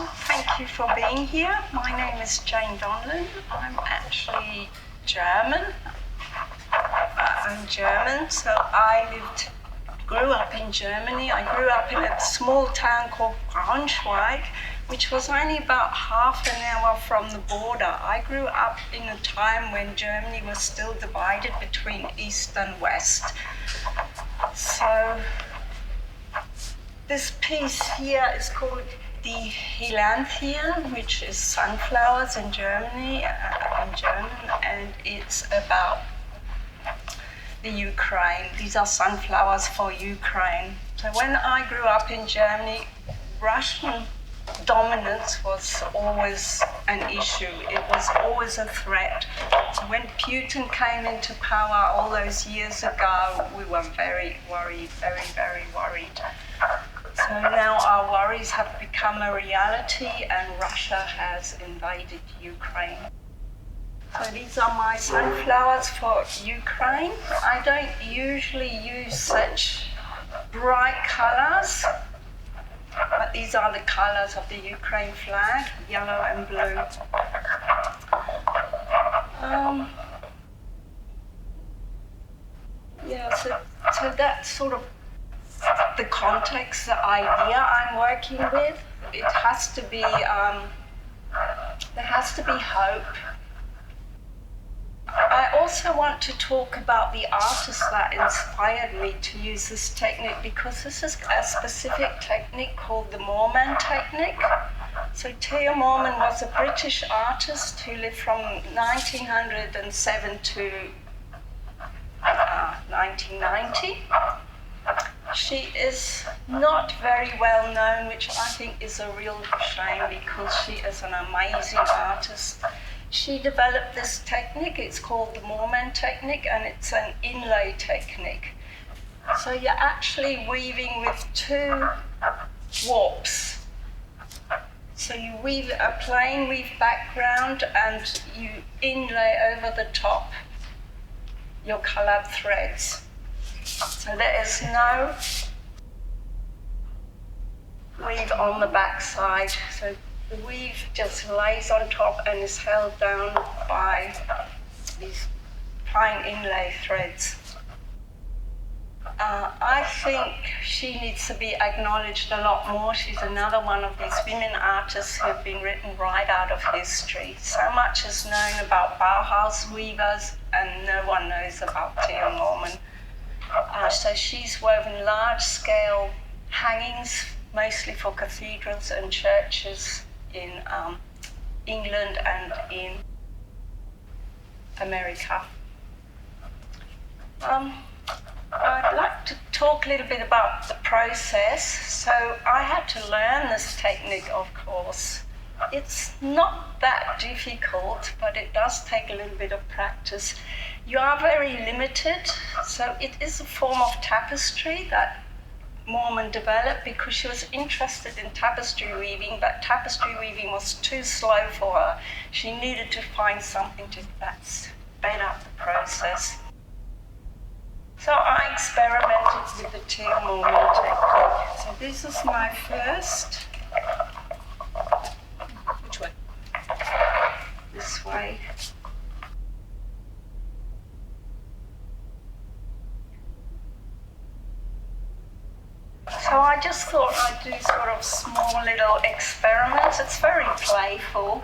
Thank you for being here. My name is Donlin. I'm actually German. I'm German, so grew up in Germany. I grew up in a small town called Braunschweig, which was only about half an hour from the border. I grew up in a time when Germany was still divided between East and West. So this piece here is called the Hilanthian, which is sunflowers in Germany, in German, and it's about the Ukraine. These are sunflowers for Ukraine. So when I grew up in Germany, Russian dominance was always an issue. It was always a threat. So when Putin came into power all those years ago, we were very worried, very, very worried. So now our worries have become a reality and Russia has invaded Ukraine. So these are my sunflowers for Ukraine. I don't usually use such bright colors, but these are the colors of the Ukraine flag, yellow and blue. So that's sort of the context, the idea I'm working with. It has to be, there has to be hope. I also want to talk about the artist that inspired me to use this technique, because this is a specific technique called the Mormon technique. So Theo Mormon was a British artist who lived from 1907 to 1990. She is not very well known, which I think is a real shame because she is an amazing artist. She developed this technique, it's called the Mormon technique, and it's an inlay technique. So you're actually weaving with two warps. So you weave a plain weave background and you inlay over the top your colored threads. So there is no weave on the back side. So the weave just lays on top and is held down by these fine inlay threads. I think she needs to be acknowledged a lot more. She's another one of these women artists who have been written right out of history. So much is known about Bauhaus weavers and no one knows about Theo Mormon. So she's woven large-scale hangings, mostly for cathedrals and churches in England and in America. I'd like to talk a little bit about the process. So I had to learn this technique, of course. It's not that difficult, but it does take a little bit of practice. You are very limited, so it is a form of tapestry that Mormon developed because she was interested in tapestry weaving, but tapestry weaving was too slow for her. She needed to find something that sped up the process. So I experimented with the Theo Mormon technique. So this is my first. Which way? This way. So I just thought I'd do sort of small little experiments. It's very playful.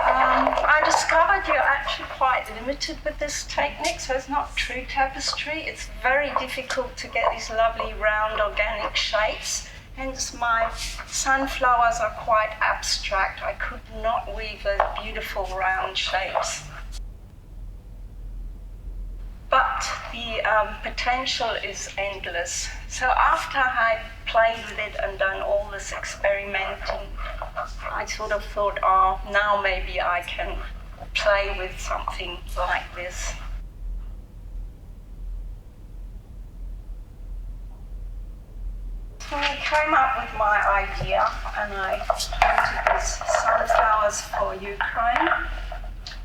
I discovered you're actually quite limited with this technique, so it's not true tapestry. It's very difficult to get these lovely round organic shapes. Hence my sunflowers are quite abstract. I could not weave those beautiful round shapes. But the potential is endless. So after I played with it and done all this experimenting, I sort of thought, oh, now maybe I can play with something like this. So I came up with my idea and I painted these sunflowers for Ukraine,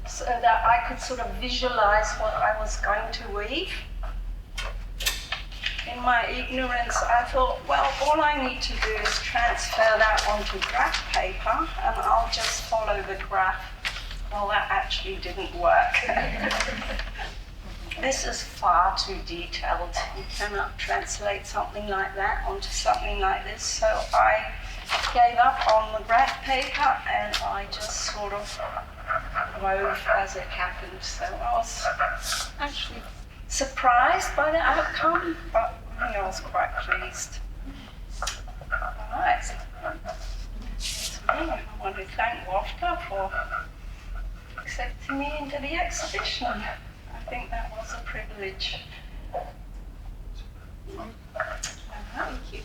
so that I could sort of visualize what I was going to weave. in my ignorance, I thought, well, all I need to do is transfer that onto graph paper and I'll just follow the graph. Well, that actually didn't work. This is far too detailed. You cannot translate something like that onto something like this. So I gave up on the graph paper and I just sort of wove as it happened. So I was actually surprised by the outcome, but I think I was quite pleased. All right. That's me. I want to thank WAFTA for accepting me into the exhibition. I think that was a privilege. Thank you.